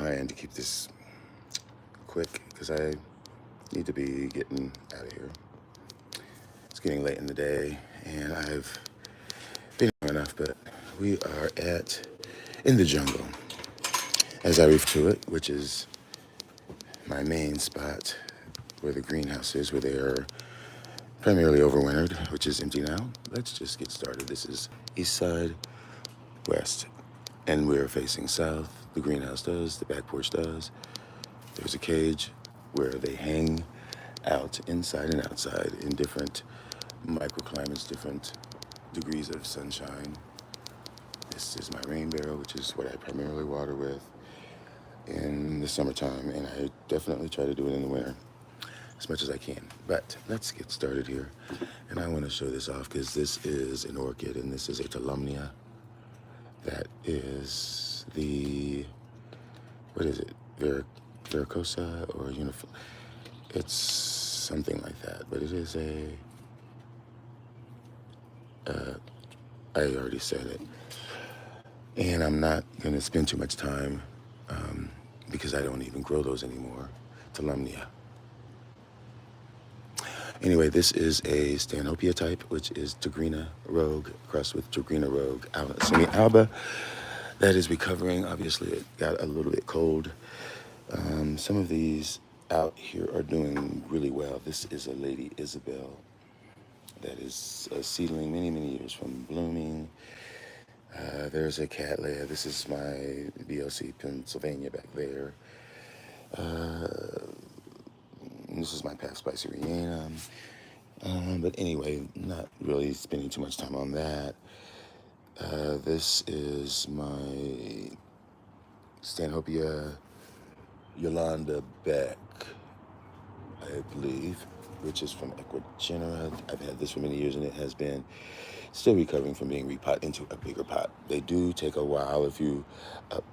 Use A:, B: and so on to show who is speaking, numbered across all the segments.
A: trying to keep this quick because I need to be getting out of here. It's getting late in the day, and I've been here enough, but we are in the jungle, as I refer to it, which is my main spot where the greenhouse is, where they are primarily overwintered, which is empty now. Let's just get started. This is east side, west, and we're facing south. The greenhouse does, the back porch does. There's a cage where they hang out inside and outside in different microclimates, different degrees of sunshine. This is my rain barrel, which is what I primarily water with in the summertime, and I definitely try to do it in the winter as much as I can. But let's get started here. And I want to show this off because this is an orchid, and this is a Talumnia. That is what is it? Vericosa or uniform? It's something like that, but it is I already said it. And I'm not going to spend too much time because I don't even grow those anymore. Talumnia. Anyway, this is a Stanhopeia type, which is Tigrina Rogue, crossed with Tigrina Rogue semi-alba. That is recovering. Obviously, it got a little bit cold. Some of these out here are doing really well. This is a Lady Isabel that is a seedling many, many years from blooming. There's a Cattleya. This is my BLC Pennsylvania back there. This is my Past by Syriana. But anyway, not really spending too much time on that. This is my Stanhopeia Yolanda Beck, I believe, which is from Equigenera. I've had this for many years, and it has been still recovering from being repotted into a bigger pot. They do take a while if you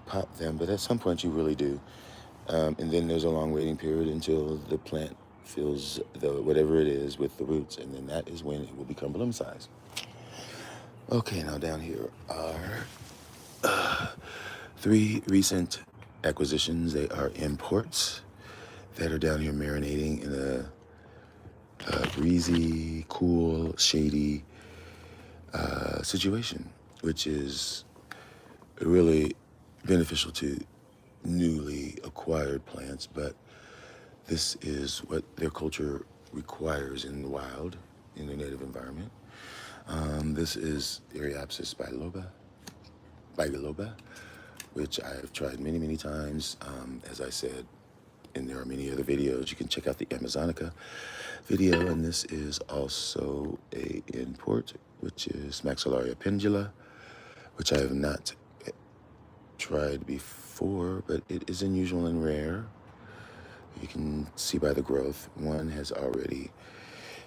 A: pot them, but at some point you really do. And then there's a long waiting period until the plant fills whatever it is with the roots, and then that is when it will become bloom size. Okay, now down here are 3 recent acquisitions. They are imports that are down here marinating in a breezy, cool, shady situation, which is really beneficial to newly acquired plants, but this is what their culture requires in the wild, in their native environment. This is Eriopsis biloba, which I've tried many, many times. As I said, and there are many other videos. You can check out the Amazonica video, and this is also a import, which is Maxillaria pendula, which I have not tried before, but it is unusual and rare. You can see by the growth. One has already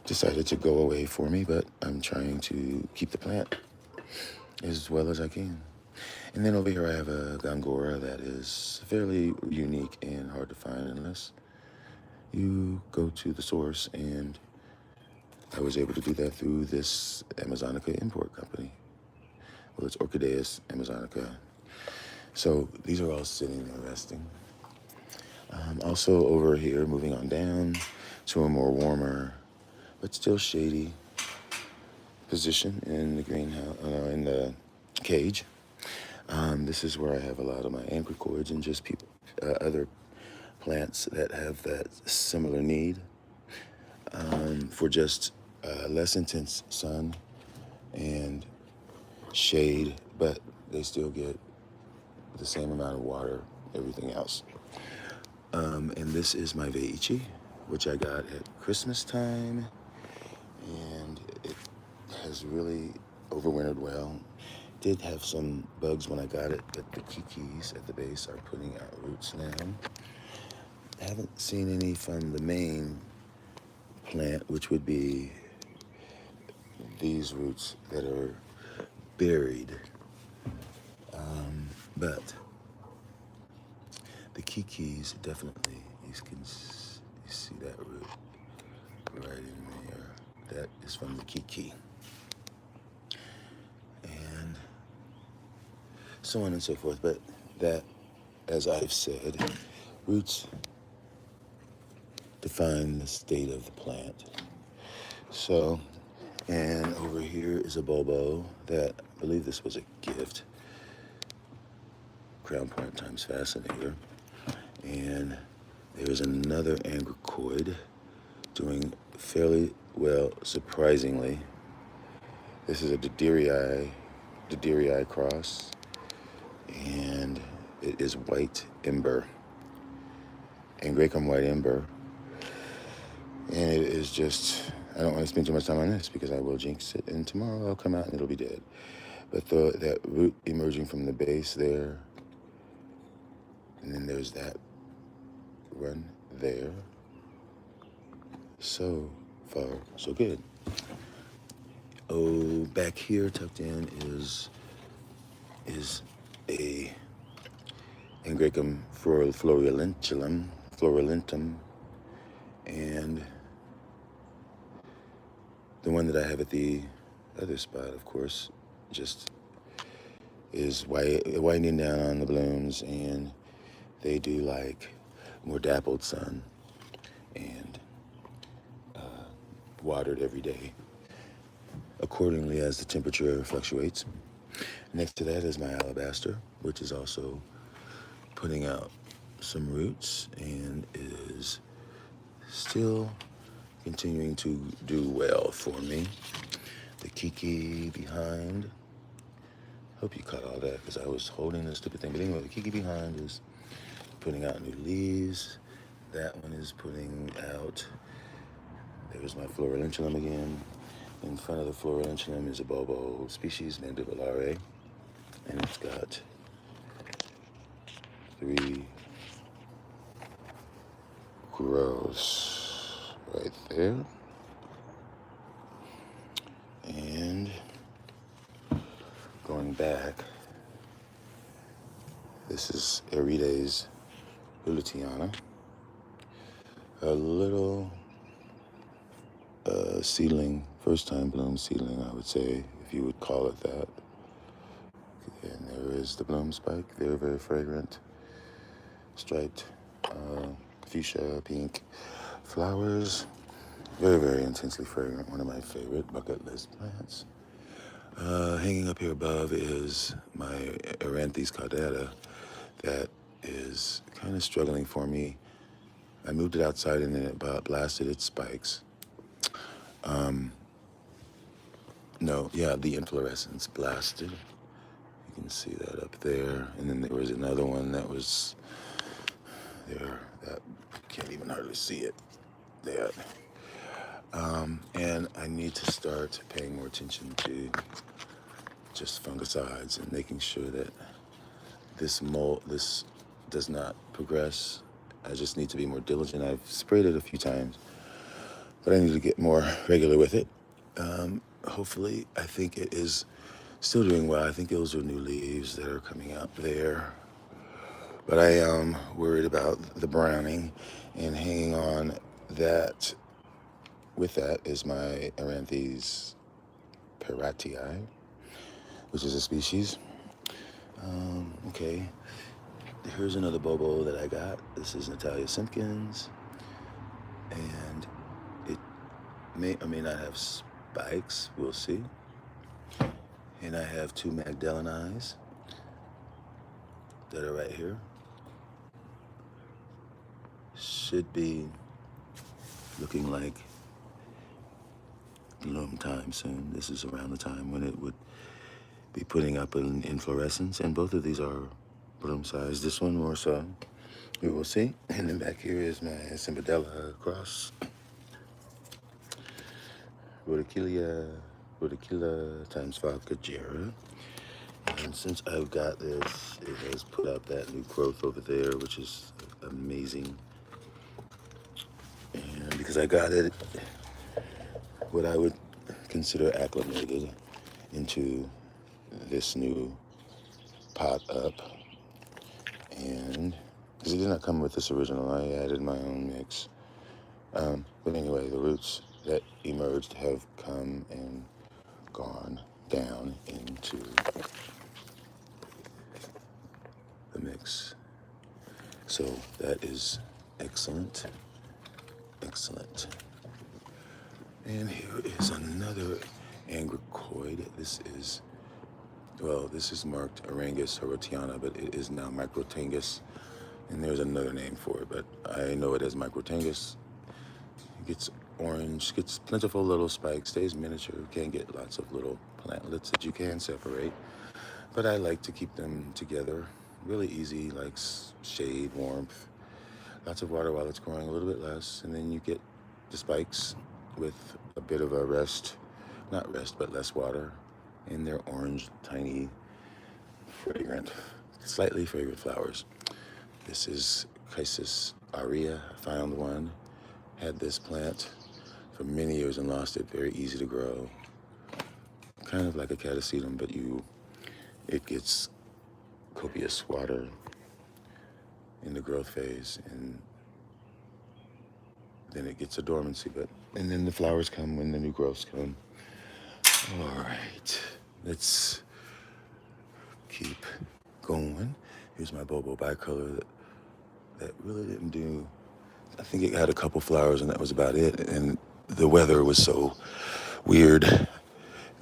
A: decided to go away for me, but I'm trying to keep the plant as well as I can. And then over here I have a Gongora that is fairly unique and hard to find unless you go to the source, and I was able to do that through this Amazonica import company. Well, it's Orchidaeus Amazonica. So these are all sitting there resting. Also over here, moving on down to a more warmer, but still shady position in the greenhouse, in the cage. This is where I have a lot of my anchorcords and just other plants that have that similar need for just less intense sun and shade, but they still get the same amount of water, everything else. And this is my Veichi, which I got at Christmas time, and it has really overwintered well. Did have some bugs when I got it, but the kikis at the base are putting out roots now. I haven't seen any from the main plant, which would be these roots that are buried. But the kikis definitely, you see that root right in there. That is from the kiki. And so on and so forth. But that as I've said, roots define the state of the plant. So, and over here is a bulbo that I believe this was a gift. Crown point times fascinator. And there's another angricoid doing fairly well, surprisingly. This is a Diderii cross, and it is white ember, Angraecum white ember. And it is just, I don't want to spend too much time on this because I will jinx it, and tomorrow I'll come out and it'll be dead. But that root emerging from the base there, and then there's that run there. So far, so good. Oh, back here tucked in is a Angraecum florulentum, and the one that I have at the other spot, of course, just is winding down on the blooms, and they do like more dappled sun and watered every day accordingly as the temperature fluctuates. Next to that is my alabaster, which is also putting out some roots and is still continuing to do well for me. The kiki behind, hope you caught all that because I was holding this stupid thing. But anyway, the kiki behind is putting out new leaves. That one is putting out, there's my florulentulum again. In front of the florulentulum is a bulbo species, mandibulare, and it's got 3 growths right there. And going back, this is Arides hulitiana, a little seedling, first time bloom seedling, I would say, if you would call it that. And there is the bloom spike, very, very fragrant, striped fuchsia pink flowers, very, very intensely fragrant, one of my favorite bucket list plants. Hanging up here above is my Eranthes caudata that is kind of struggling for me. I moved it outside and then it blasted its spikes. The inflorescence blasted. You can see that up there. And then there was another one that was there that can't even hardly see it. There. And I need to start paying more attention to just fungicides and making sure that this does not progress. I just need to be more diligent. I've sprayed it a few times, but I need to get more regular with it. Hopefully, I think it is still doing well. I think those are new leaves that are coming out there. But I am worried about the browning, and hanging on that. With that is my Eranthes paratii, which is a species. Okay, here's another bulbo that I got. This is Natalia Simpkins, and it may or may not have spikes. We'll see. And I have 2 Magdalenis that are right here. Should be looking like bloom time soon. This is around the time when it would be putting up an inflorescence, and both of these are bloom size. This one more so. We will see. And then back here is my Cimbadella cross. Rhodocilla times Falcagera. And since I've got this, it has put up that new growth over there, which is amazing. And because I got it, what I would consider acclimated into this new pot up. And because it did not come with this original, I added my own mix. But anyway, the roots that emerged have come and gone down into the mix. So that is excellent, excellent. And here is another angricoid. This is marked Arangus horotiana, but it is now Microtangus. And there's another name for it, but I know it as Microtangus. It gets orange, gets plentiful little spikes, stays miniature. You can get lots of little plantlets that you can separate. But I like to keep them together. Really easy, like shade, warmth, lots of water while it's growing, a little bit less. And then you get the spikes with a bit of a not rest, but less water. And they're orange, tiny, fragrant, slightly fragrant flowers. This is Chysis aurea. I found one, had this plant for many years and lost it. Very easy to grow. Kind of like a catasetum, but it gets copious water in the growth phase, and then it gets a dormancy, and then the flowers come when the new growths come. All right, let's keep going. Here's my Bobo bicolor that really didn't do. I think it had a couple flowers and that was about it. And the weather was so weird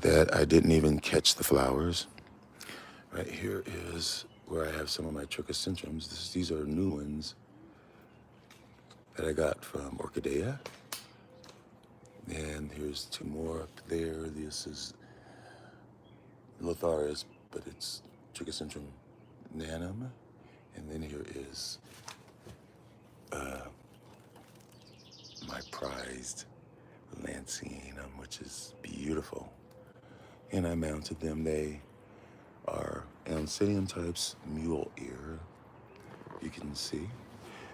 A: that I didn't even catch the flowers. Right here is where I have some of my trichocentrums. These are new ones that I got from Orchidea. And here's two more up there. This is Lotharis, but it's Trichocentrum nanum. And then here is my prized Lanceanum, which is beautiful. And I mounted them. They are Alcinium types, mule ear. You can see,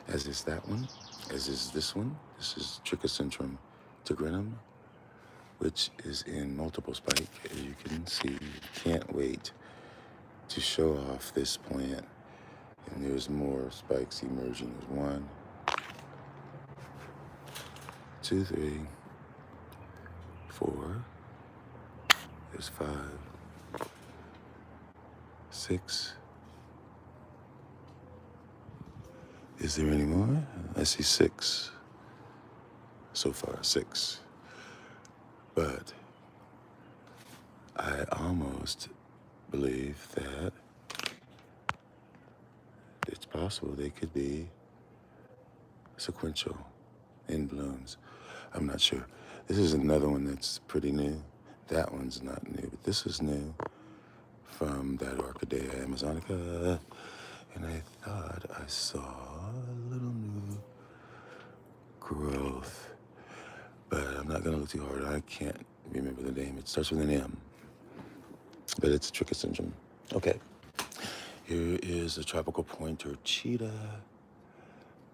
A: as is that one, as is this one. This is Trichocentrum tigrinum, which is in multiple spike, as you can see. Can't wait to show off this plant. And there's more spikes emerging. There's 1, 2, 3, 4. There's 5, 6. Is there any more? I see 6. So far, 6. But I almost believe that it's possible they could be sequential in blooms. I'm not sure. This is another one that's pretty new. That one's not new, but this is new from that Orchidea amazonica. And I thought I saw a little new growth, but I'm not gonna look too hard. I can't remember the name. It starts with an M, but it's a Trichocentrum. Okay, here is a tropical pointer cheetah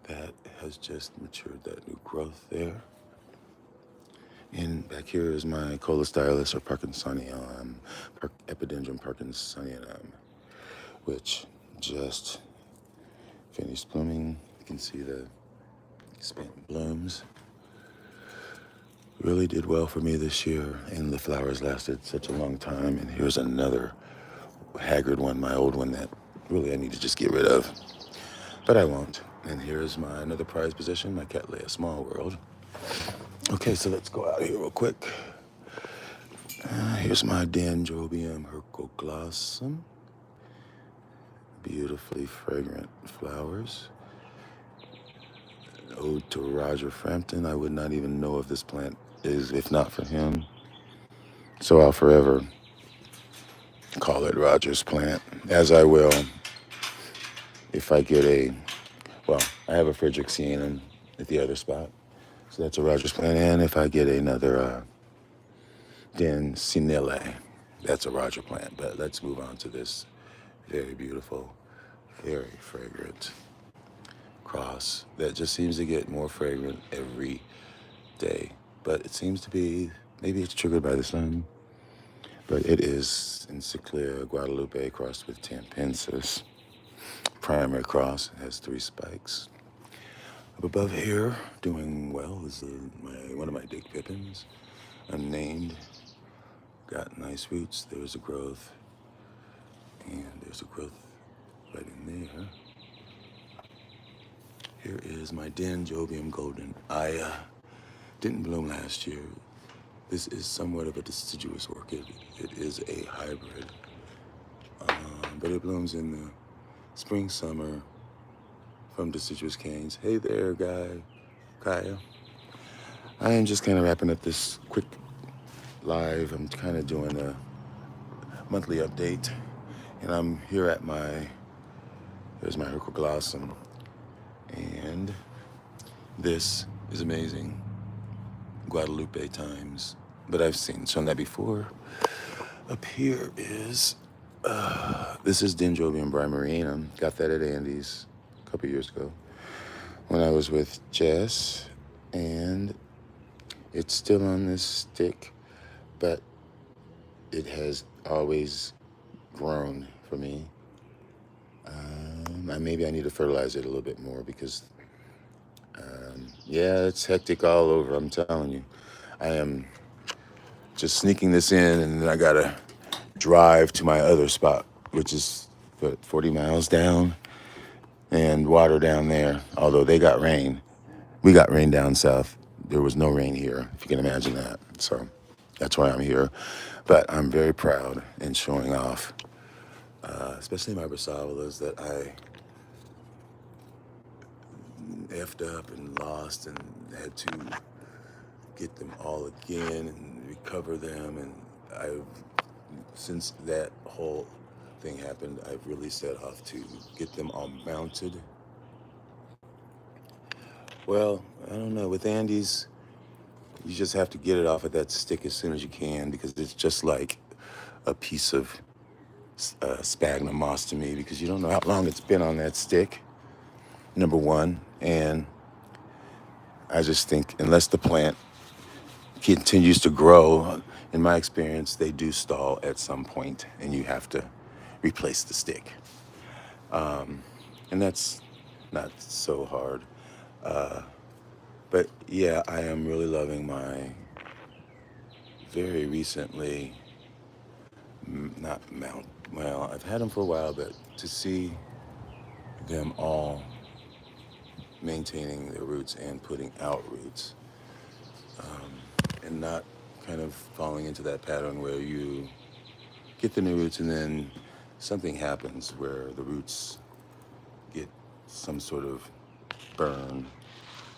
A: that has just matured that new growth there. And back here is my Colostylus or Parkinsonianum, Epidendrum Parkinsonianum, which just finished blooming. You can see the expanding blooms. Really did well for me this year, and the flowers lasted such a long time. And here's another haggard one, my old one that really I need to just get rid of, but I won't. And here's my another prized possession, my Cattleya Small World. Okay, so let's go out here real quick. Here's my Dendrobium hercoglossum. Beautifully fragrant flowers. Ode to Roger Frampton. I would not even know if this plant is, if not for him. So I'll forever call it Roger's plant, as I will if I get I have a Frederixianum at the other spot. So that's a Roger's plant. And if I get another Dencinelle, that's a Roger plant. But let's move on to this very beautiful, very fragrant cross that just seems to get more fragrant every day. But it seems to be, maybe it's triggered by the sun, but it is Encyclia Guadalupe crossed with Tampensis. Primary cross. It has 3 spikes. Up above here, doing well, is one of my Dick Pippins, unnamed. Got nice roots. There's a growth, and there's a growth right in there. Here is my Dendrobium golden. I didn't bloom last year. This is somewhat of a deciduous orchid. It is a hybrid, but it blooms in the spring, summer from deciduous canes. Hey there, Kaya. I am just kind of wrapping up this quick live. I'm kind of doing a monthly update, and I'm here at here's my Hercoglossum, and this is amazing. Guadalupe times, but I've shown that before. Up here is, this is Dendrobium brimarianum. Got that at Andy's a couple years ago when I was with Jess, and it's still on this stick, but it has always grown for me. Maybe I need to fertilize it a little bit more because, yeah, it's hectic all over, I'm telling you. I am just sneaking this in, and then I gotta drive to my other spot, which is, 40 miles down, and water down there. Although they got rain. We got rain down south. There was no rain here, if you can imagine that. So that's why I'm here. But I'm very proud in showing off, especially my Brassavolas that I effed up and lost and had to get them all again and recover them. And since that whole thing happened, I've really set off to get them all mounted. Well, I don't know. With Andy's, you just have to get it off of that stick as soon as you can because it's just like a piece of sphagnum moss to me because you don't know how long it's been on that stick, number one. And I just think unless the plant continues to grow, in my experience, they do stall at some point and you have to replace the stick. And that's not so hard. But yeah, I am really loving my very recently, well, I've had them for a while, but to see them all maintaining their roots and putting out roots, and not kind of falling into that pattern where you get the new roots and then something happens where the roots get some sort of burn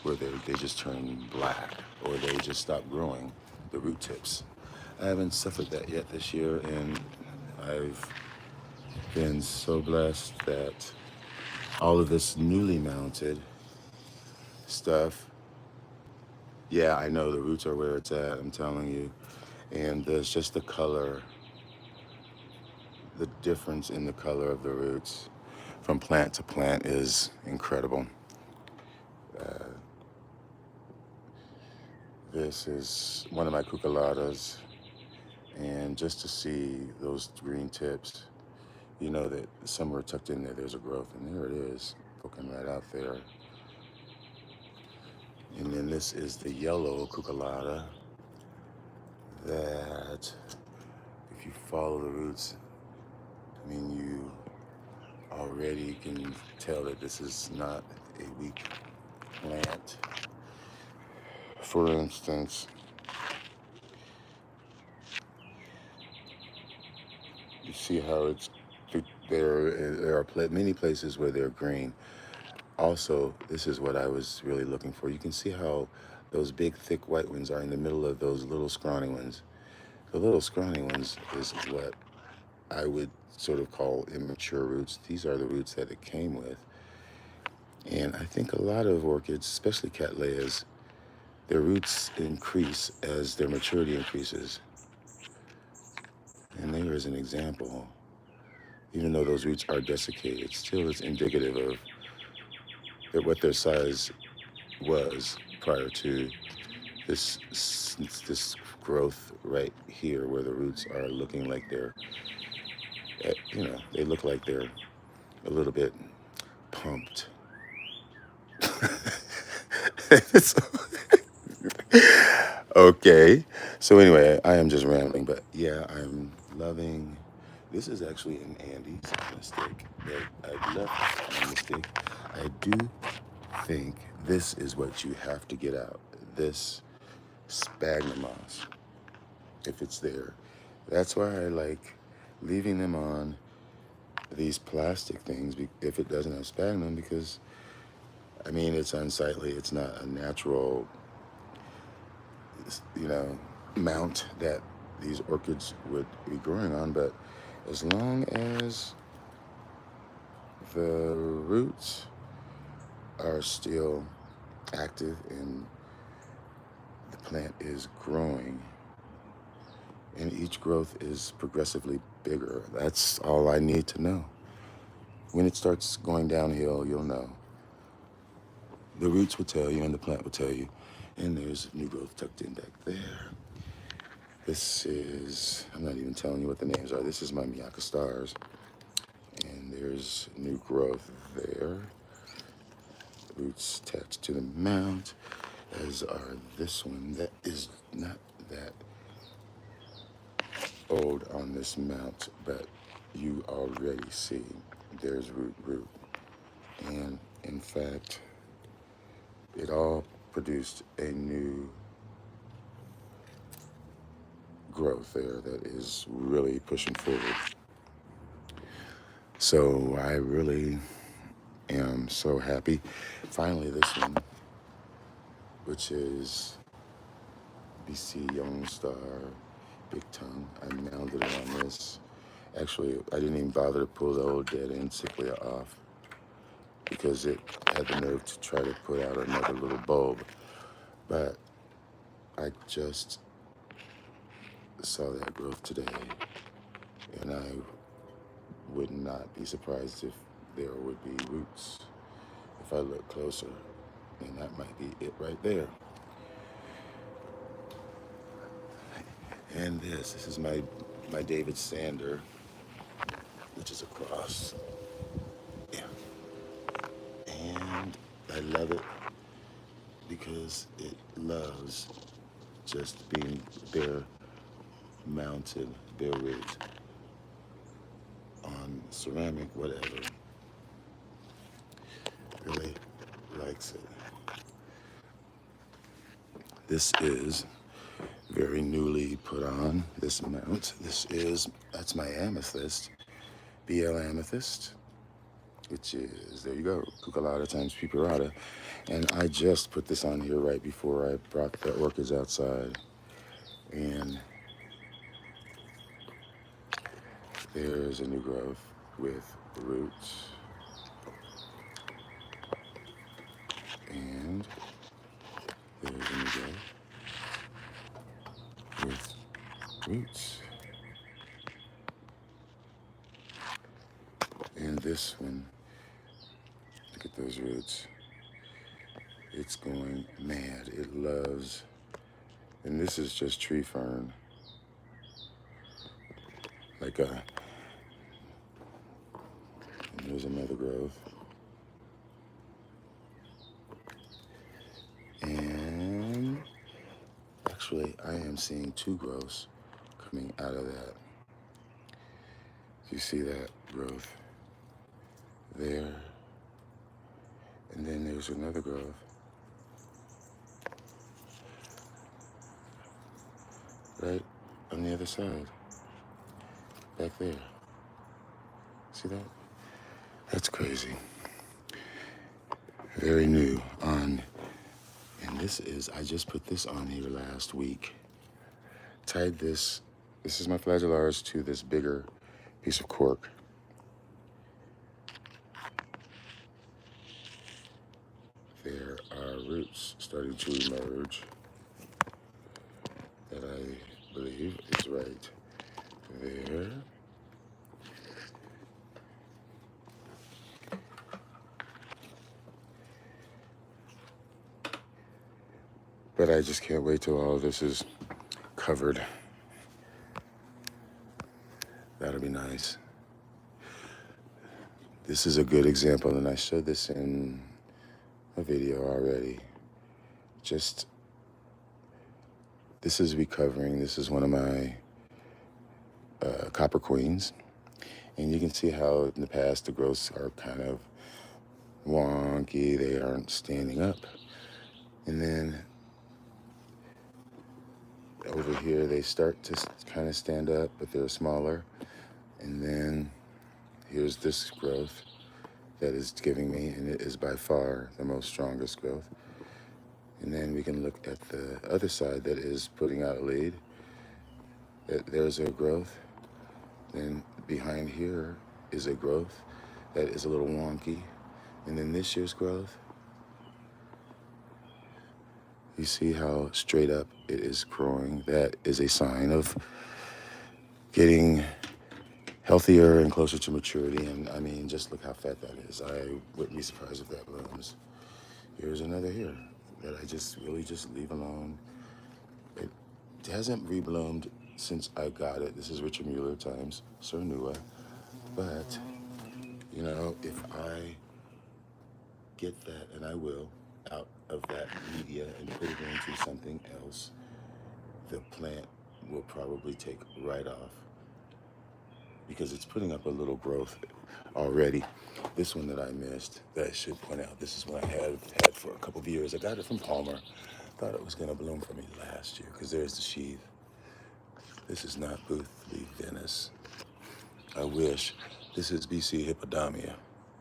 A: where they just turn black or they just stop growing, the root tips. I haven't suffered that yet this year, and I've been so blessed that all of this newly mounted stuff, yeah, I know the roots are where it's at, I'm telling you. And there's just the color, the difference in the color of the roots from plant to plant is incredible. This is one of my cucullatas, and just to see those green tips, you know that somewhere tucked in there, there's a growth, and there it is, poking right out there. And then this is the yellow cucullata that, if you follow the roots, I mean, you already can tell that this is not a weak plant. For instance, you see how it's, there are many places where they're green. Also, this is what I was really looking for. You can see how those big, thick white ones are in the middle of those little scrawny ones. The little scrawny ones is what I would sort of call immature roots. These are the roots that it came with. And I think a lot of orchids, especially Cattleyas, their roots increase as their maturity increases. And there is an example. Even though those roots are desiccated, still it's indicative of what their size was prior to this growth right here, where the roots are looking like they're, they look like they're a little bit pumped. Okay, so anyway, I am just rambling, but yeah, I'm loving. This is actually an Andes on a stick that I left on the stick. I do think this is what you have to get out. This sphagnum moss, if it's there. That's why I like leaving them on these plastic things if it doesn't have sphagnum, because I mean, it's unsightly. It's not a natural, you know, mount that these orchids would be growing on. But as long as the roots are still active and the plant is growing and each growth is progressively bigger, that's all I need to know. When it starts going downhill, you'll know. The roots will tell you and the plant will tell you. And there's new growth tucked in back there. This is, I'm not even telling you what the names are. This is my Miyaka Stars. And there's new growth there. Roots attached to the mount, as are this one. That is not that old on this mount, but you already see there's root. And in fact, it all produced a new growth there that is really pushing forward. So I really am so happy. Finally, this one, which is BC Young Star Big Tongue, I mounted it on this. Actually, I didn't even bother to pull the old dead end cichlea off because it had the nerve to try to put out another little bulb. But I just saw that growth today, and I would not be surprised if there would be roots if I look closer, and that might be it right there. And this is my David Sander, which is a cross. Yeah. And I love it because it loves just being bare mounted, bare rigged on ceramic, whatever. Really likes it. This is very newly put on, this mount. That's my amethyst, BL amethyst, which is, there you go, Cucurata times Piperata. And I just put this on here right before I brought the orchids outside. And there's a new growth with roots. And there's a new growth with roots. And this one, look at those roots. It's going mad. It loves, and this is just tree fern. And there's another growth. And actually, I am seeing two growths coming out of that. You see that growth there? And then there's another growth. Right on the other side. Back there. See that? That's crazy. Very new on, and this is, I just put this on here last week. Tied this is my flagellaris to this bigger piece of cork. There are roots starting to emerge that I believe is right there. But I just can't wait till all of this is covered. That'll be nice. This is a good example, and I showed this in a video already. This is recovering. This is one of my copper queens. And you can see how in the past the growths are kind of, wonky, they aren't standing up. And then over here, they start to kind of stand up, but they're smaller. And then here's this growth that is giving me, and it is by far the most strongest growth. And then we can look at the other side that is putting out a lead. There's a growth. Then behind here is a growth that is a little wonky. And then this year's growth, you see how straight up it is growing. That is a sign of getting healthier and closer to maturity. And I mean, just look how fat that is. I wouldn't be surprised if that blooms. Here's another here that I just really just leave alone. It hasn't rebloomed since I got it. This is Richard Mueller times Sir Nua. But, you know, if I get that, and I will, out of that media and put it into something else, the plant will probably take right off because it's putting up a little growth already. This one that I missed, that I should point out, this is one I had for a couple of years. I got it from Palmer. Thought it was going to bloom for me last year because there's the sheath. This is not Booth Leaf Venice. I wish. This is BC Hippodamia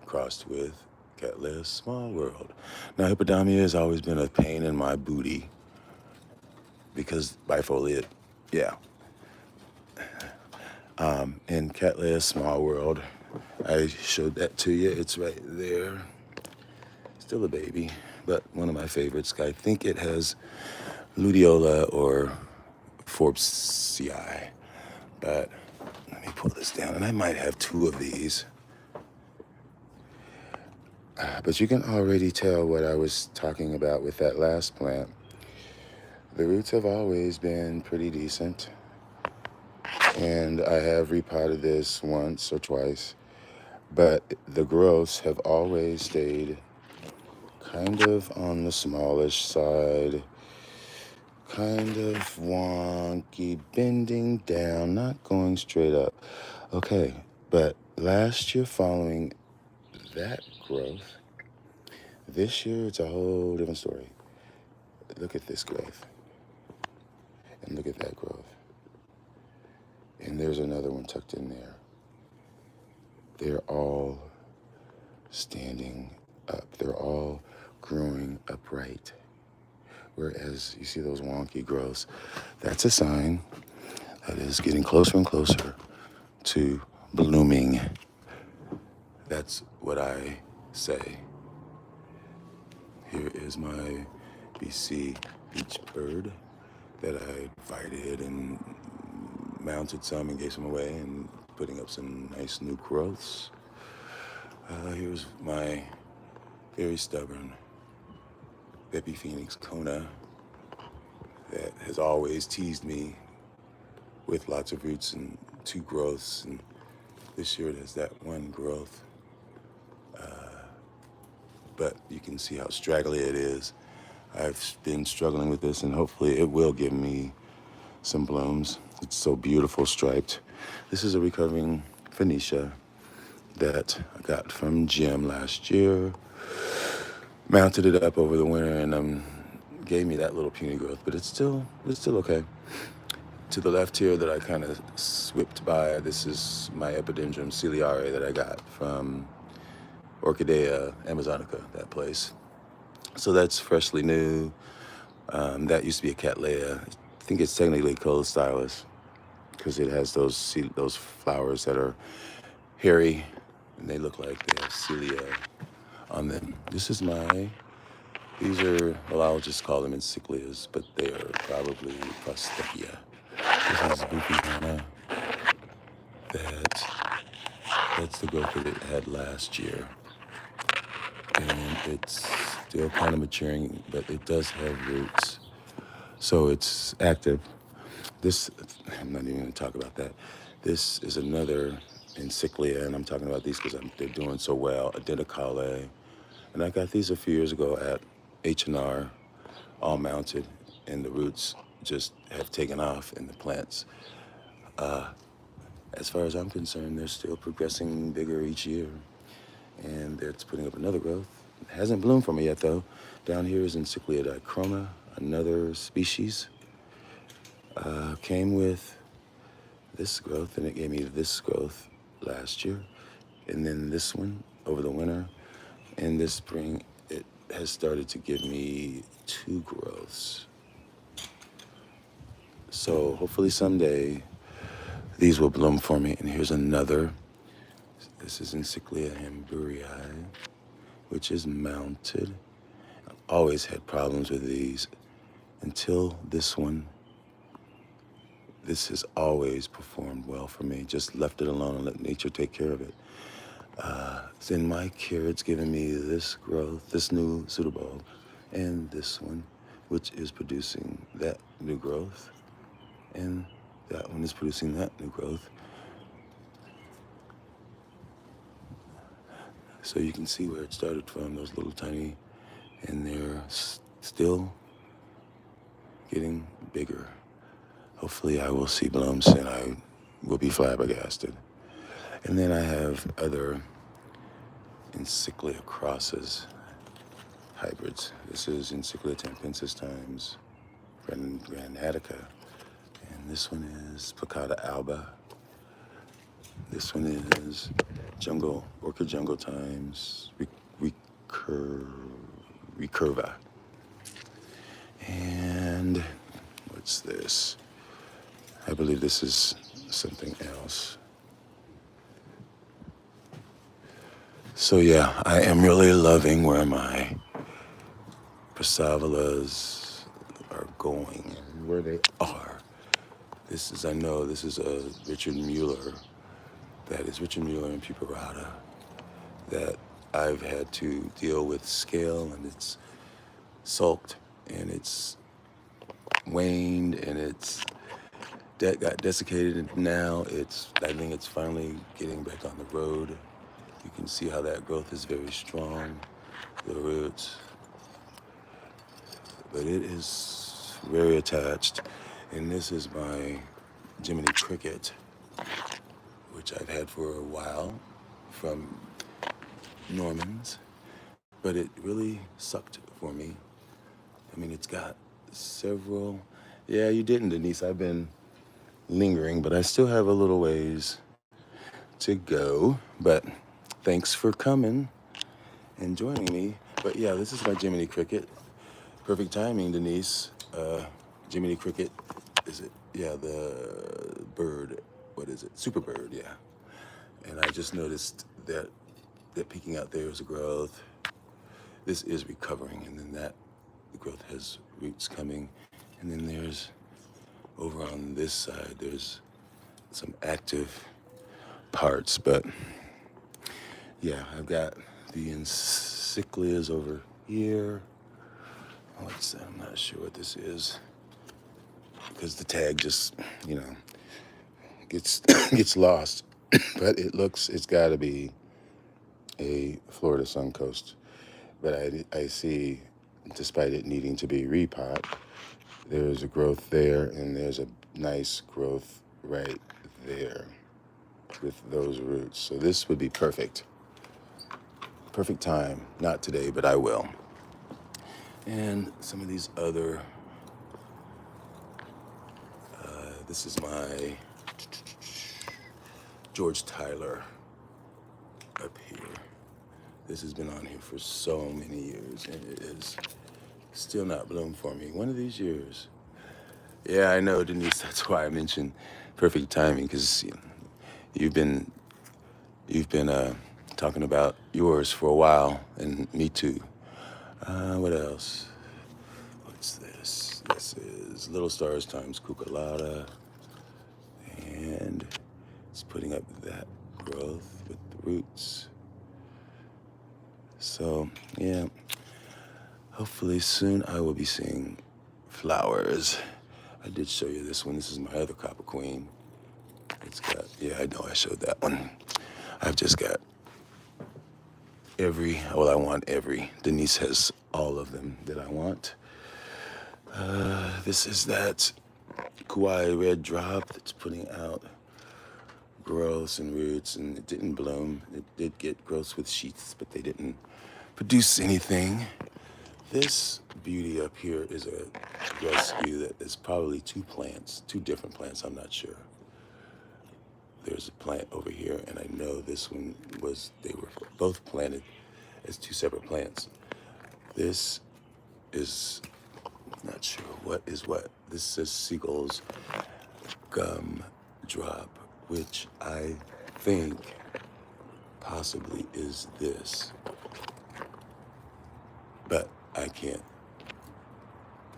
A: crossed with Cattleya Small World. Now, Hippodamia has always been a pain in my booty because bifoliate, yeah. In Cattleya Small World, I showed that to you. It's right there. Still a baby, but one of my favorites. I think it has luteola or Forbesii, but let me pull this down, and I might have two of these. But you can already tell what I was talking about with that last plant. The roots have always been pretty decent, and I have repotted this once or twice, but the growths have always stayed kind of on the smallish side, kind of wonky, bending down, not going straight up. Okay, but last year following that growth, this year it's a whole different story. Look at this growth, and look at that growth. And there's another one tucked in there. They're all standing up. They're all growing upright. Whereas you see those wonky growths, that's a sign that is getting closer and closer to blooming. That's what I say. Here is my BC beach bird that I invited and mounted some and gave some away and putting up some nice new growths. Here's my very stubborn Peppy Phoenix Kona that has always teased me with lots of roots and two growths, and this year it has that one growth. But you can see how straggly it is. I've been struggling with this, and hopefully it will give me some blooms. It's so beautiful striped. This is a recovering Phoenicia that I got from Jim last year. Mounted it up over the winter and gave me that little puny growth, but it's still okay. To the left here that I kind of swept by, this is my Epidendrum ciliare that I got from Orchid Amazonica, that place. So that's freshly new. That used to be a Cattleya. I think it's technically Colostylus because it has those flowers that are hairy and they look like they have cilia on them. These are, well, I'll just call them encyclias, but they are probably Prostecia. This is Bukiana. That's the growth that it had last year. And it's still kind of maturing, but it does have roots. So it's active. This, I'm not even going to talk about that. This is another encyclia, and I'm talking about these because they're doing so well. Identicale. And I got these a few years ago at H&R, all mounted, and the roots just have taken off in the plants. As far as I'm concerned, they're still progressing bigger each year. And it's putting up another growth. Hasn't bloomed for me yet though. Down here is Encyclia dichroma, another species. Came with this growth, and it gave me this growth last year, and then this one over the winter. And this spring, it has started to give me 2 growths. So hopefully someday these will bloom for me. And here's another. This is Encyclia hamburgii, which is mounted. I've always had problems with these until this one. This has always performed well for me. Just left it alone and let nature take care of it. It's in my care. It's giving me this growth, this new pseudobulb, and this one, which is producing that new growth, and that one is producing that new growth. So you can see where it started from, those little tiny, and they're still getting bigger. Hopefully I will see blooms and I will be flabbergasted. And then I have other Encyclia crosses, hybrids. This is Encyclia tampensis times granatica. And this one is Placata alba. This one is Orchid jungle times recurva. And what's this? I believe this is something else. So yeah, I am really loving where my Persavolas are going and where they are. I know this is a Richard Mueller. That is Richard Mueller and Puparata that I've had to deal with scale, and it's sulked and it's waned and it's got desiccated, and now I think it's finally getting back on the road. You can see how that growth is very strong, the roots, but it is very attached. And this is my Jiminy Cricket, which I've had for a while from Norman's, but it really sucked for me. I mean, it's got several. Yeah, you didn't, Denise. I've been lingering, but I still have a little ways to go. But thanks for coming and joining me. But yeah, this is my Jiminy Cricket. Perfect timing, Denise. Jiminy Cricket, is it? Yeah, the bird. What is it? Super bird, yeah. And I just noticed that peeking out there is a growth. This is recovering, and then the growth has roots coming. And then there's, over on this side, there's some active parts. But yeah, I've got the encyclias over here. What's that? I'm not sure what this is, because the tag just, gets gets lost. But it's got to be a Florida Suncoast. But I see, despite it needing to be repot, there's a growth there, and there's a nice growth right there with those roots. So this would be perfect. Perfect time. Not today, but I will. And some of these other, this is my George Tyler up here. This has been on here for so many years, and it is still not bloomed for me. One of these years. Yeah, I know, Denise. That's why I mentioned perfect timing, because you've been talking about yours for a while, and me too. What else? What's this? This is Little Stars times Cuculata, and it's putting up that growth with the roots. So yeah, hopefully soon I will be seeing flowers. I did show you this one. This is my other Copper Queen. It's got, yeah, I know I showed that one. I've just got I want every. Denise has all of them that I want. This is that Kauai red drop that's putting out growths and roots, and it didn't bloom. It did get growths with sheaths, but they didn't produce anything. This beauty up here is a rescue that is probably two different plants, I'm not sure. There's a plant over here, and I know this one they were both planted as two separate plants. This is, not sure what is what. This says Seagull's gum drop, which I think possibly is this. But I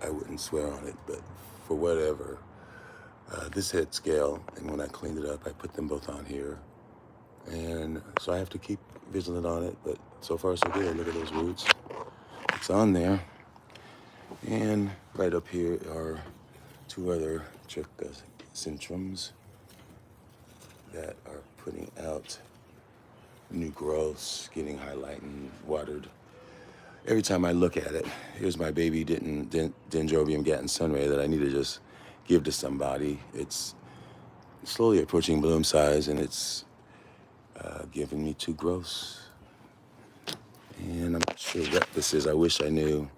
A: wouldn't swear on it, but for whatever. This had scale, and when I cleaned it up, I put them both on here. And so I have to keep vigilant on it, but so far so good. Look at those roots. It's on there. And right up here are two other Tricha centrums that are putting out new growths, getting highlighted, watered. Every time I look at it, here's my baby Dendrobium gatton sunray that I need to just give to somebody. It's slowly approaching bloom size, and it's giving me two growths. And I'm not sure what this is. I wish I knew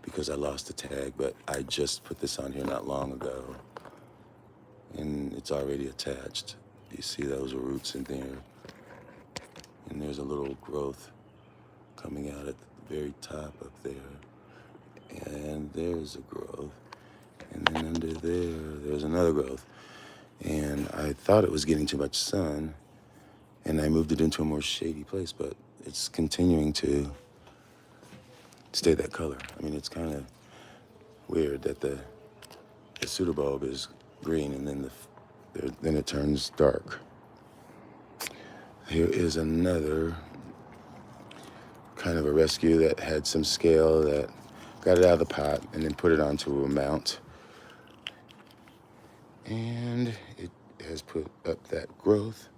A: because I lost the tag, but I just put this on here not long ago, and it's already attached. You see those roots in there, and there's a little growth coming out at the very top up there, and there's a growth, and then under there's another growth. And I thought it was getting too much sun, and I moved it into a more shady place, but it's continuing to stay that color. I mean, it's kind of weird that the pseudobulb is green, and then it turns dark. Here is another kind of a rescue that had some scale, that got it out of the pot and then put it onto a mount. And it has put up that growth.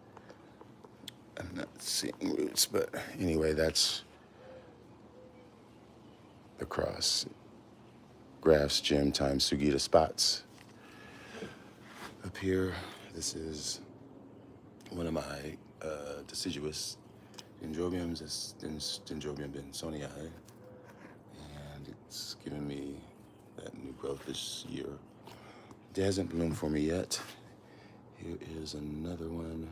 A: I'm not seeing roots, but anyway, that's the cross. Graphs, gem times Sugita spots. Up here, this is one of my deciduous dendrobiums. It's Dendrobium bensonii, and it's given me that new growth this year. It hasn't bloomed for me yet. Here is another one,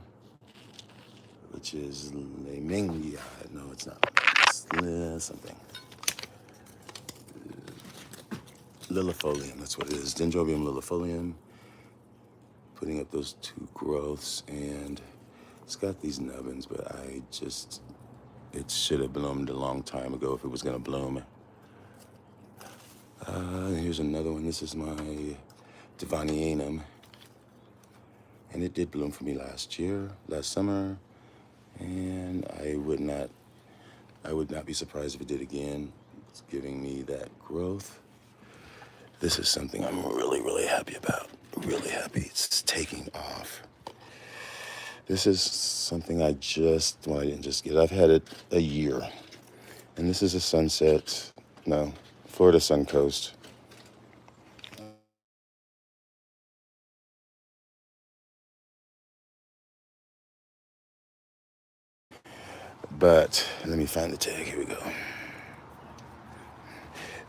A: which is Lemingia. No, it's not. It's something. Lilifolium, that's what it is. Dendrobium lilifolium. Putting up those two growths, and it's got these nubbins, but it should have bloomed a long time ago if it was gonna bloom. Here's another one. This is my Devonianum, and it did bloom for me last summer, and I would not be surprised if it did again. It's giving me that growth. This is something I'm really, really happy about. Really happy. It's taking off. This is something I didn't just get. I've had it a year. And this is a Florida Suncoast. But let me find the tag. Here we go.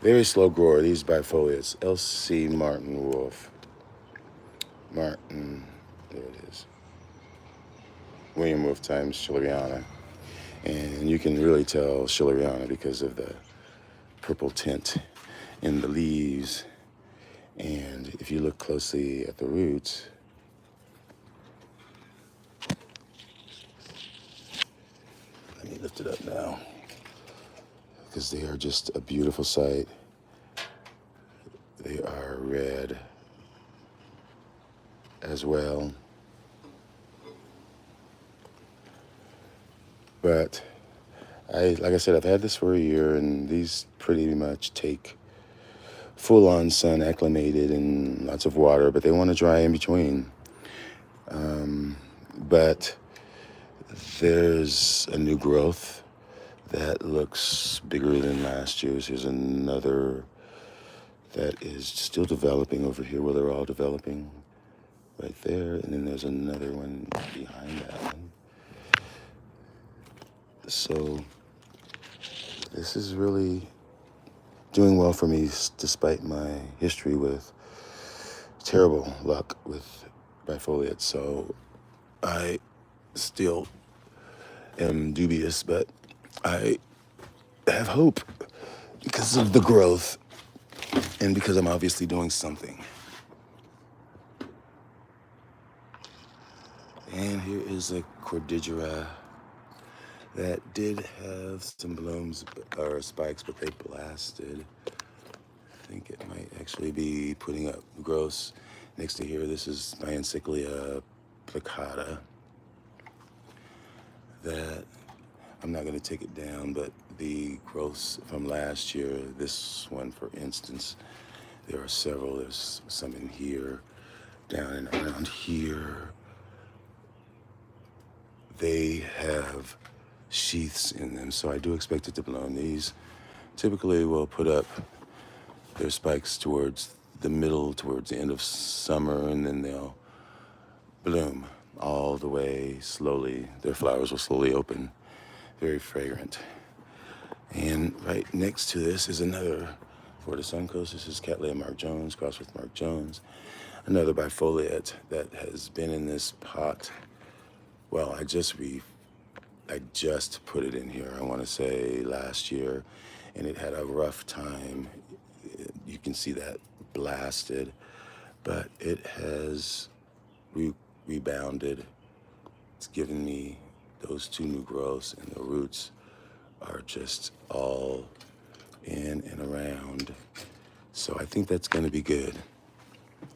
A: Very slow grower. These bifoliates. L.C. Martin Wolf. Martin, there it is. William Wolf times Schilleriana. And you can really tell Schilleriana because of the purple tint in the leaves. And if you look closely at the roots, let me lift it up now, because they are just a beautiful sight. They are red as well. But like I said, I've had this for a year, and these pretty much take full-on sun, acclimated, and lots of water, but they want to dry in between. But there's a new growth that looks bigger than last year's. Here's another that is still developing over here, where they're all developing right there. And then there's another one behind that one. So this is really doing well for me despite my history with terrible luck with bifoliates. So I still am dubious, but I have hope because of the growth and because I'm obviously doing something. And here is a cordigera that did have some blooms or spikes, but they blasted. I think it might actually be putting up growths. Next to here, this is my Encyclia plicata that I'm not going to take it down, but the growths from last year, this one for instance, there are several. There's some in here, down and around here. They have sheaths in them, so I do expect it to bloom. These typically will put up their spikes towards the middle, towards the end of summer, and then they'll bloom all the way slowly. Their flowers will slowly open, very fragrant. And right next to this is another Florida Suncoast. This is Cattleya Mark Jones, crossed with Mark Jones. Another bifoliate that has been in this pot. Well, I just put it in here, I want to say last year, and it had a rough time. You can see that blasted, but it has rebounded. It's given me those two new growths, and the roots are just all in and around. So I think that's going to be good.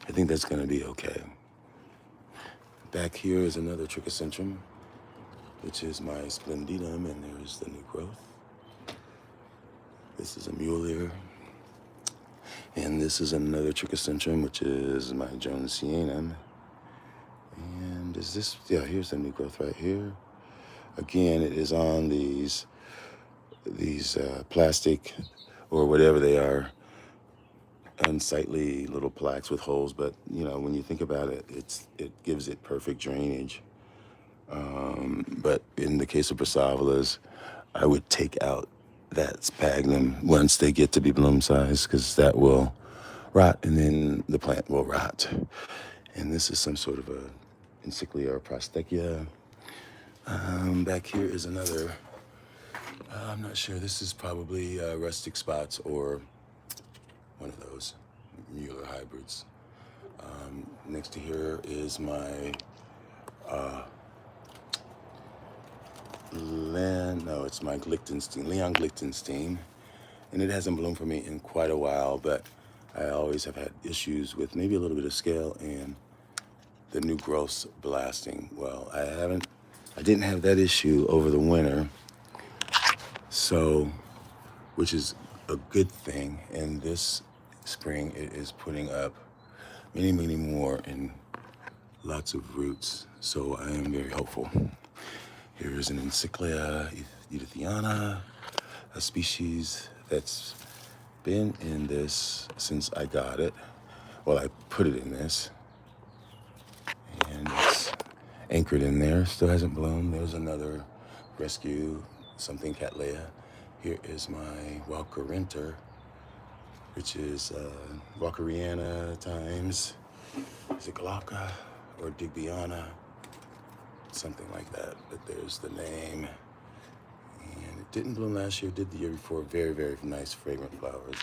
A: I think that's going to be okay. Back here is another trichocentrum, which is my splendidum, and there's the new growth. This is a mulier. And this is another trichocentrum, which is my Jonesianum. And is this, yeah, here's the new growth right here. Again, it is on these plastic or whatever they are, unsightly little plaques with holes. But you know, when you think about it, it gives it perfect drainage. But in the case of Brassavolas, I would take out that sphagnum once they get to be bloom size, because that will rot, and then the plant will rot. And this is some sort of a Encyclia or Prostechia. Back here is another, I'm not sure, this is probably rustic spots or one of those Mueller hybrids. Next to here is my it's my Leon Lichtenstein, and it hasn't bloomed for me in quite a while, but I always have had issues with maybe a little bit of scale and the new growths blasting. Well, I didn't have that issue over the winter, so, which is a good thing, and this spring it is putting up many more and lots of roots, so I am very hopeful. Here is an Encyclia edithiana, a species that's been in this since I got it. Well, I put it in this, and it's anchored in there, still hasn't bloomed. There's another rescue, something Cattleya. Here is my Walkerinter, which is Walkeriana times, is it Glauca or Digbyana? Something like that, but there's the name. And it didn't bloom last year, did the year before. Very nice, fragrant flowers.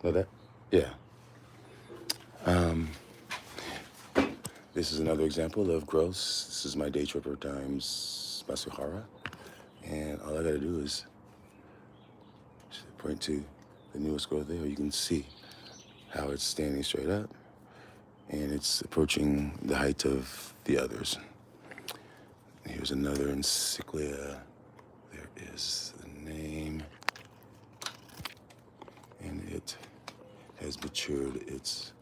A: No, that, yeah. This is another example of growths. This is my Day Tripper times Masuhara. And all I gotta do is point to the newest growth there. You can see how it's standing straight up, and it's approaching the height of the others. Here's another Encyclia. There is the name. And it has matured its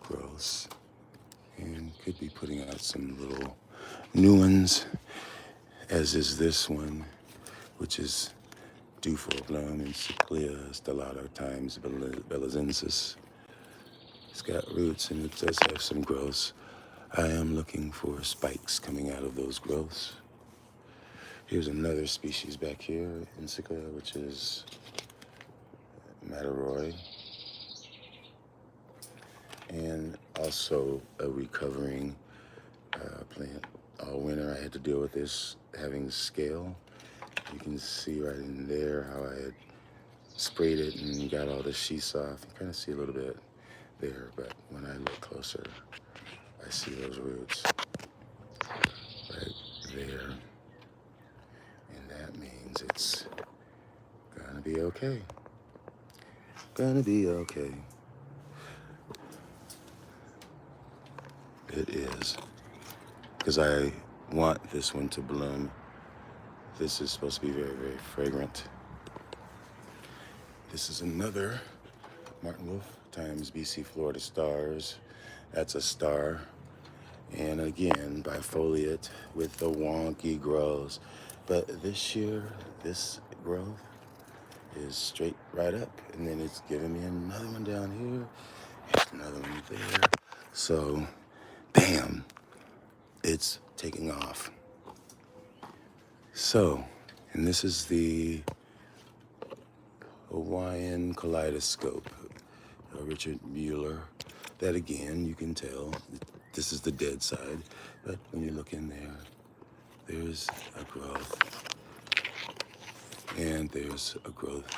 A: growths and could be putting out some little new ones, as is this one, which is due for a bloom, Encyclia stellata times belizensis. It's got roots and it does have some growths. I am looking for spikes coming out of those growths. Here's another species back here, Encyclia, which is Mataroy, and also a recovering plant. All winter I had to deal with this having scale. You can see right in there how I had sprayed it and got all the sheaths off. You kind of see a little bit there, but when I look closer, I see those roots right there. And that means it's gonna be okay. Gonna be okay. It is. Because I want this one to bloom. This is supposed to be very, very fragrant. This is another Martin Wolf times BC Florida Stars. That's a star. And again, bifoliate with the wonky growths. But this year, this growth is straight right up. And then it's giving me another one down here. Here's another one there. So, bam, it's taking off. So, and this is the Hawaiian kaleidoscope, Richard Mueller. That again, you can tell, this is the dead side, but when you look in there, there's a growth. And there's a growth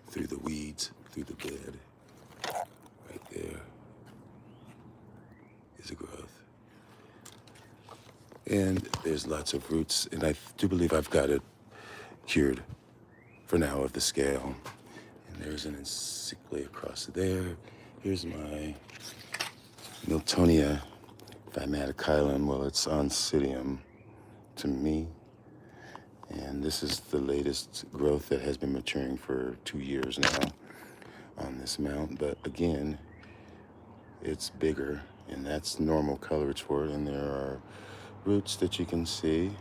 A: through the weeds, through the bed. Right there is a growth. And there's lots of roots, and I do believe I've got it cured for now of the scale. And there's an encyclia across there. Here's my Miltonia thymatochilum. Well, it's oncidium to me. And this is the latest growth that has been maturing for 2 years now on this mount. But again, it's bigger, and that's normal coverage for it. And there are roots that you can see.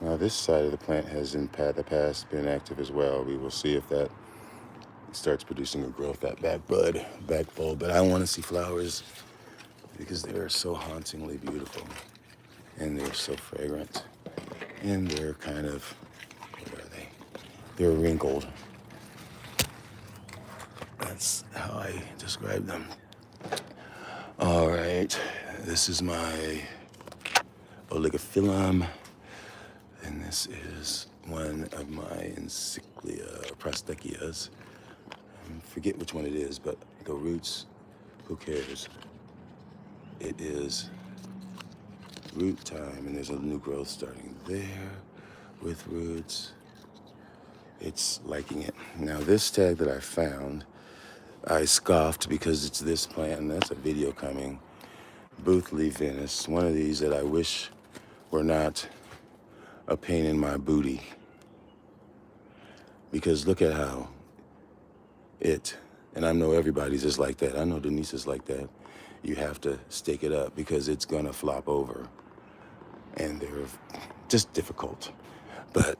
A: Now this side of the plant has in the past been active as well. We will see if that starts producing a growth, that back bud, back bulb. But I want to see flowers because they are so hauntingly beautiful, and they're so fragrant, and they're kind of, what are they? They're wrinkled. That's how I describe them. All right, this is my oligophyllum, and this is one of my encyclia prostechias. I forget which one it is, but the roots, who cares? It is root time, and there's a new growth starting there with roots. It's liking it. Now this tag that I found, I scoffed because it's this plant, and that's a video coming. Boothly Venice, one of these that I wish were not a pain in my booty. Because look at how and I know everybody's is like that. I know Denise is like that. You have to stake it up because it's gonna flop over. And they're just difficult. But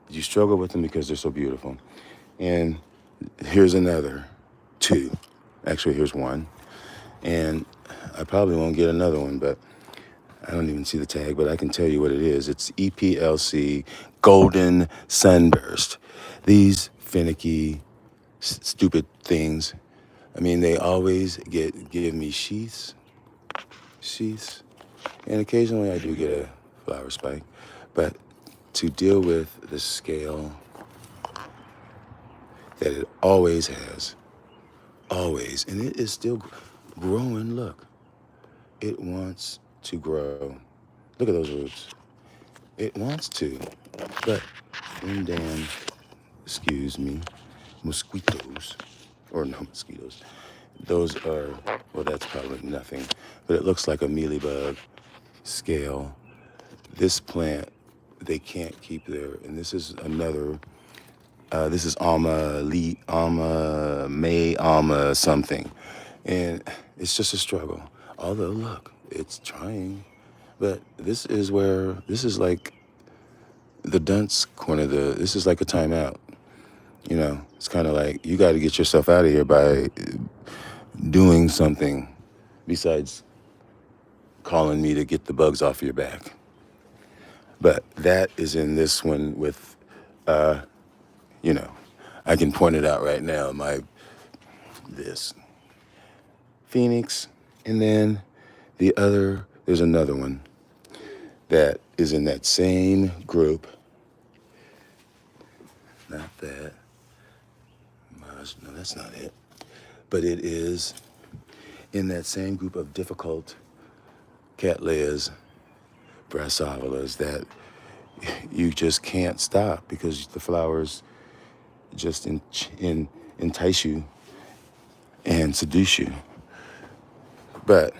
A: you struggle with them because they're so beautiful. And here's another 2. Actually, here's 1. And I probably won't get another one, but I don't even see the tag, but I can tell you what it is. It's EPLC Golden Sunburst. These finicky, stupid things. I mean, they always give me sheaths, and occasionally I do get a flower spike. But to deal with the scale that it always has, always, and it is still growing. Look, it wants to grow. Look at those roots. It wants to, but them damn, excuse me, mosquitoes, or no mosquitoes. Those are, well, that's probably nothing, but it looks like a mealybug scale. This plant, they can't keep there, and this is another. This is Alma something, and it's just a struggle. Although, look, it's trying, but this is like the dunce corner. This is like a timeout. You know, it's kind of like you got to get yourself out of here by doing something besides calling me to get the bugs off your back. But that is in this one with, you know, I can point it out right now. This Phoenix, and then there's another one that is in that same group. Not that. No, that's not it. But it is in that same group of difficult Cattleyas, Brassiovelas that you just can't stop because the flowers just entice you and seduce you. But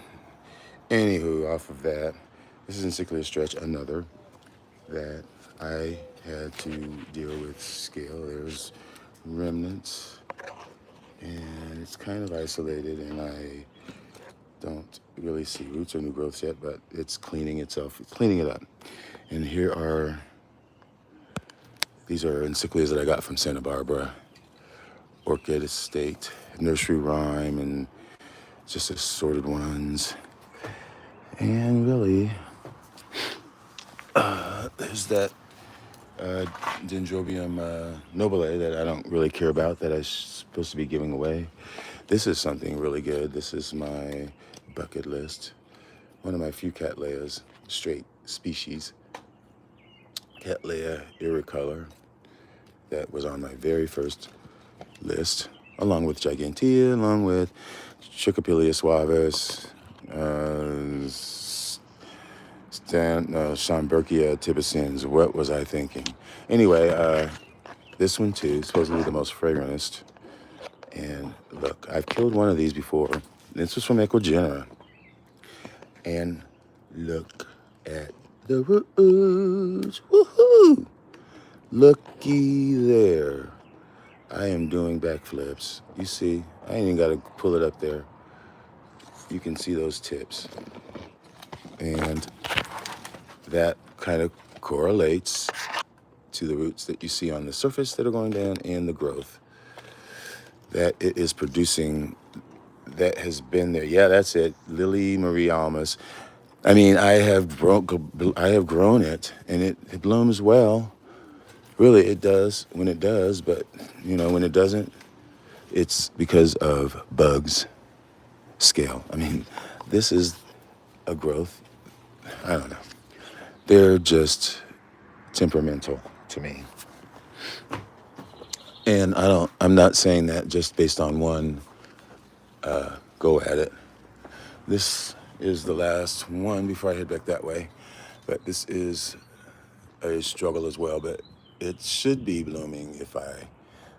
A: anywho, off of that, this is in Cyclia Stretch, another that I had to deal with scale. There's remnants, and it's kind of isolated, and I don't really see roots or new growths yet, but it's cleaning it up. And these are encyclias that I got from Santa Barbara, Orchid Estate, Nursery Rhyme, and just assorted ones. And really, there's that Dendrobium nobile that I don't really care about that I'm supposed to be giving away. This is something really good. This is my bucket list. One of my few Cattleyas, straight species. Cattleya iricolor. That was on my very first list, along with Gigantea, along with Trichopilia suavis, Schomburgkia tibicens. What was I thinking? Anyway, this one too, supposedly the most fragrantest. And look, I've killed one of these before. This was from Ecogenera. And look at the roots. Woohoo! Looky there. I am doing backflips. You see, I ain't even got to pull it up there. You can see those tips. And that kind of correlates to the roots that you see on the surface that are going down and the growth that it is producing that has been there. Yeah, that's it. Lily Marie Almas. I mean, I have grown it, and it blooms well. Really, it does when it does, but when it doesn't, it's because of bugs, scale. I mean, this is a growth. I don't know. They're just temperamental to me. And I'm not saying that just based on one go at it. This is the last one before I head back that way. But this is a struggle as well, but it should be blooming if I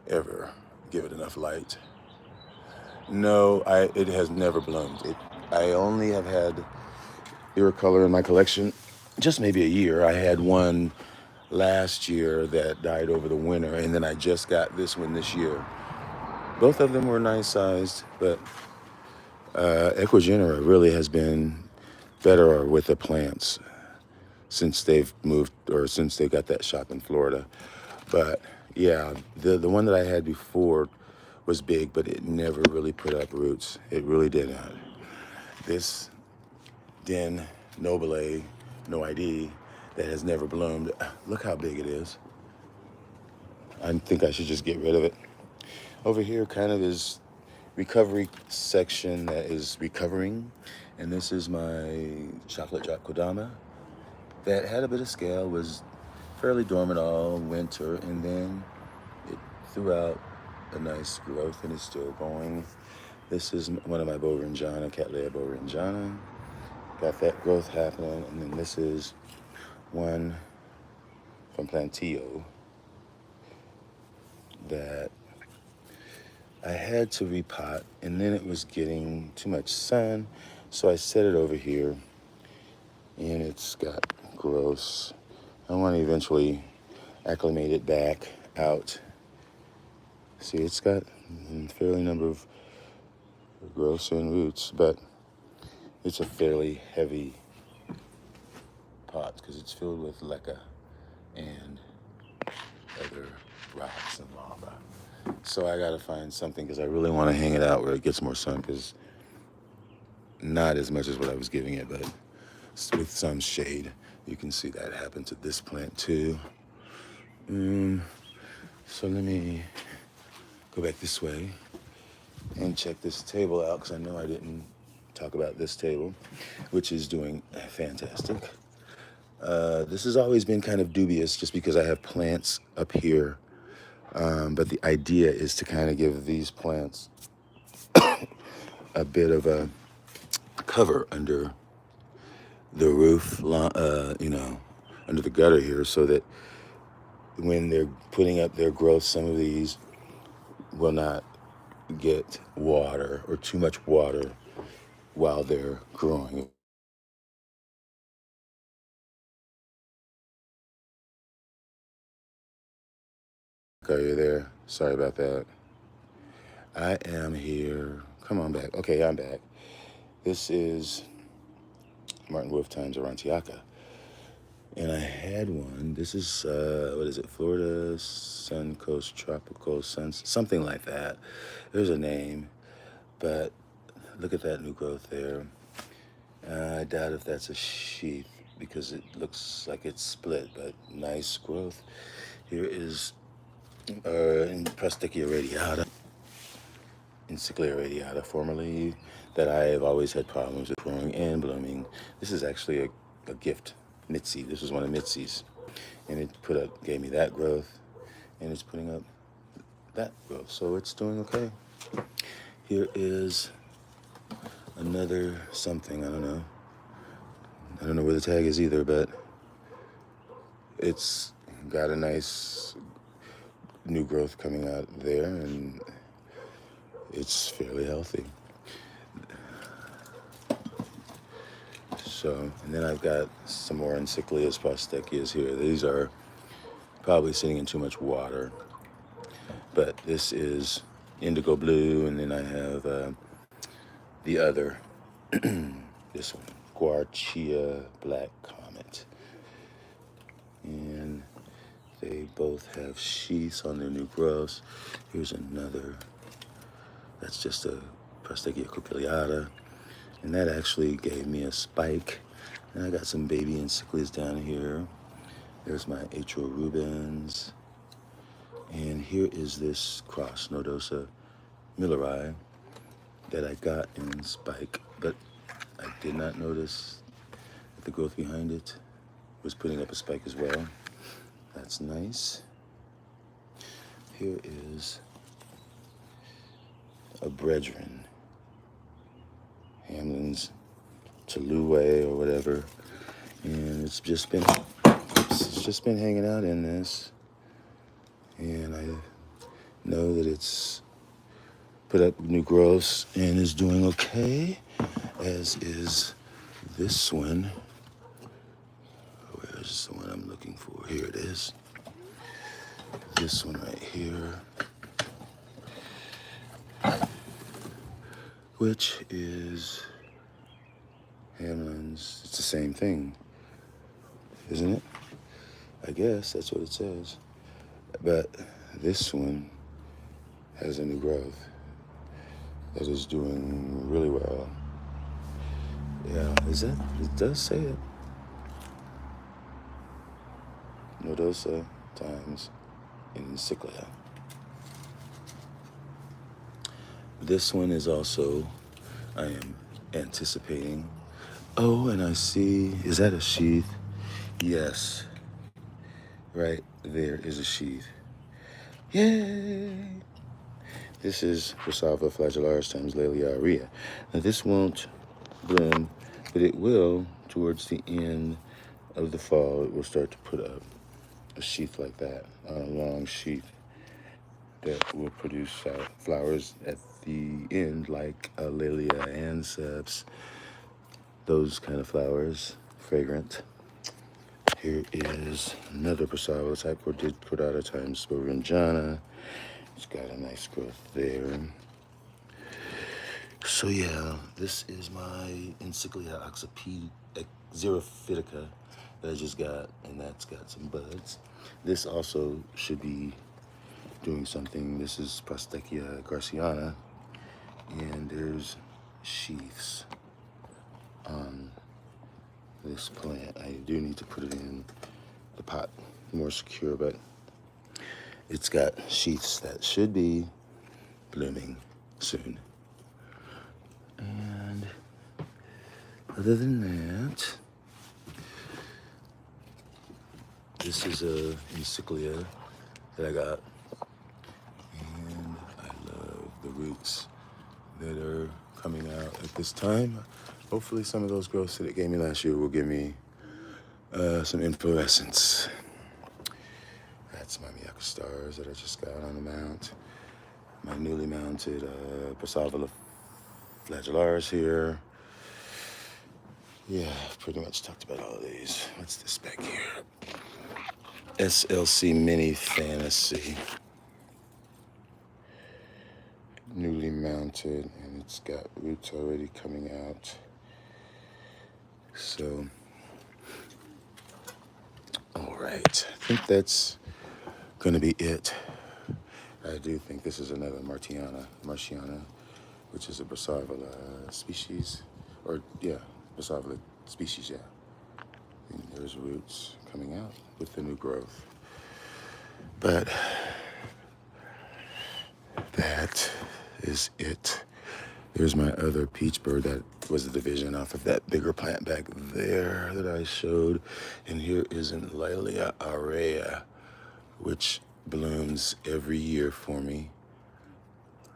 A: ever give it enough light. No, it has never bloomed. I only have had iricolor in my collection just maybe a year. I had one last year that died over the winter, and then I just got this one this year. Both of them were nice sized, but Ecogenera really has been better with the plants since they've moved or since they got that shop in Florida. But yeah, the one that I had before was big, but it never really put up roots. It really did not. This Den Nobile, no ID, that has never bloomed. Look how big it is. I think I should just get rid of it. Over here kind of is recovery section that is recovering. And this is my chocolate drop Kodama that had a bit of scale, was fairly dormant all winter, and then it threw out a nice growth and is still going. This is one of my Boveringiana, Cattleya Boveringiana. Got that growth happening, and then this is one from Plantillo that I had to repot, and then it was getting too much sun, so I set it over here, and it's got growth. I want to eventually acclimate it back out. See, it's got a fairly number of growths and roots, but it's a fairly heavy pot because it's filled with leca and other rocks and lava. So I got to find something because I really want to hang it out where it gets more sun, because not as much as what I was giving it, but with some shade. You can see that happen to this plant too. So let me go back this way and check this table out, because I know I didn't talk about this table, which is doing fantastic. This has always been kind of dubious just because I have plants up here, but the idea is to kind of give these plants a bit of a cover under the roof, under the gutter here, so that when they're putting up their growth, some of these will not get water or too much water while they're growing. Are you there? Sorry about that. I am here. Come on back. Okay, I'm back. This is Martin Wolf times Arantiaca. And I had one. This is, what is it? Florida Suncoast Tropical Suns, something like that. There's a name, but look at that new growth there. I doubt if that's a sheath because it looks like it's split, but nice growth. Here is Prosthecia radiata, Encyclia radiata, formerly, that I have always had problems with growing and blooming. This is actually a gift, Mitzi. This was one of Mitzi's, and it gave me that growth, and it's putting up that growth, so it's doing okay. Here is another something, I don't know where the tag is either, but it's got a nice new growth coming out there, and it's fairly healthy. So, and then I've got some more Encyclias Prosthecias here. These are probably sitting in too much water, but this is indigo blue, and then I have the other, this one, Guarchia Black Comet. And they both have sheaths on their new growths. Here's another, that's just a Prosthecia crupileata. And that actually gave me a spike. And I got some baby encyclias down here. There's my Atro Rubens. And here is this cross, Nodosa Milleri, that I got in spike. But I did not notice that the growth behind it was putting up a spike as well. That's nice. Here is a brethren, Hamlin's Tolue or whatever, and it's just been hanging out in this, and I know that it's put up new growths and is doing okay, as is this one. Where's the one I'm looking for? Here it is. This one right here, which is Hamlin's. It's the same thing, isn't it? I guess that's what it says. But this one has a new growth that is doing really well. Yeah, it does say it. Nodosa times Encyclia. This one is also, I am anticipating. Oh, and I see, is that a sheath? Yes. Right there is a sheath. Yay! This is Rosalva flagellaris times Laelia aurea. Now this won't bloom, but it will, towards the end of the fall, it will start to put up a sheath like that, a long sheath that will produce flowers at the end, like Laelia anceps, those kind of flowers, fragrant. Here is another Prosava type, Cordata times Sporangiana. It's got a nice growth there. So yeah, this is my Encyclia xerophytica that I just got, and that's got some buds. This also should be doing something. This is Prosthecia garciana, and there's sheaths on this plant. I do need to put it in the pot more secure, but it's got sheaths that should be blooming soon. And other than that, this is a encyclia that I got, and I love the roots that are coming out at this time. Hopefully some of those growths that it gave me last year will give me some inflorescence. That's my Miyako stars that I just got on the mount. My newly mounted Passavola flagellaris here. Yeah, I've pretty much talked about all of these. What's this back here? SLC Mini Fantasy. Newly mounted, and it's got roots already coming out. So, all right. I think that's gonna be it. I do think this is another Martiana, which is a Passavola species, or yeah, Passavola species, yeah. And there's roots coming out with the new growth. But that is it. There's my other peach bird that was the division off of that bigger plant back there that I showed. And here is an Lilia aurea, which blooms every year for me.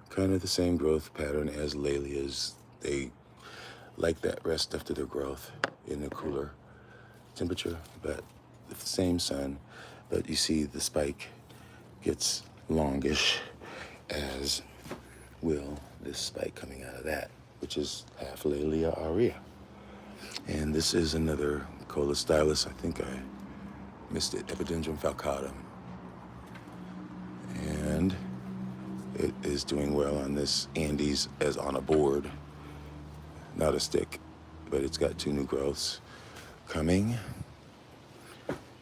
A: Kind of the same growth pattern as Lilias. They like that rest after their growth in the cooler temperature, but the same sun. But you see the spike gets longish, as will this spike coming out of that, which is half Lilia aurea. And this is another Colostylus. I think I missed it, Epidendrum falcatum. And it is doing well on this Andes as on a board, not a stick, but it's got 2 new growths coming.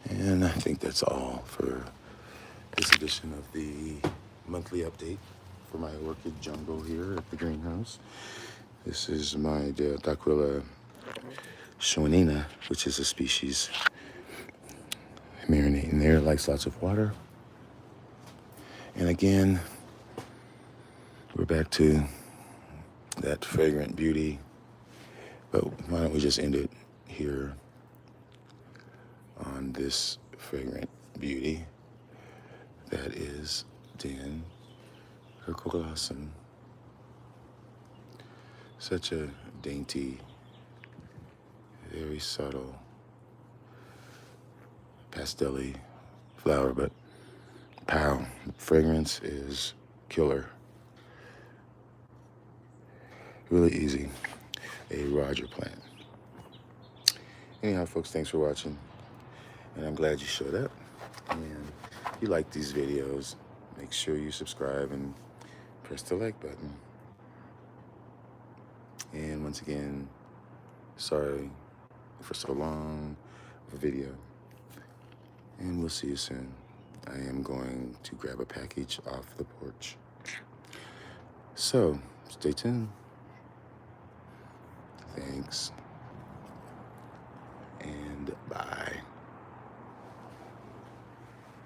A: And I think that's all for this edition of the monthly update for my orchid jungle here at the greenhouse. This is my Daquila schwannina, which is a species marinating there, likes lots of water. And again, we're back to that fragrant beauty, but why don't we just end it here on this fragrant beauty that is Dan Herculaceum. Such a dainty, very subtle, pastel-y flower, but pow, fragrance is killer. Really easy. A Roger plant. Anyhow, folks, thanks for watching. And I'm glad you showed up. And if you like these videos, make sure you subscribe and press the like button. And once again, sorry for so long of a video. And we'll see you soon. I am going to grab a package off the porch. So, stay tuned.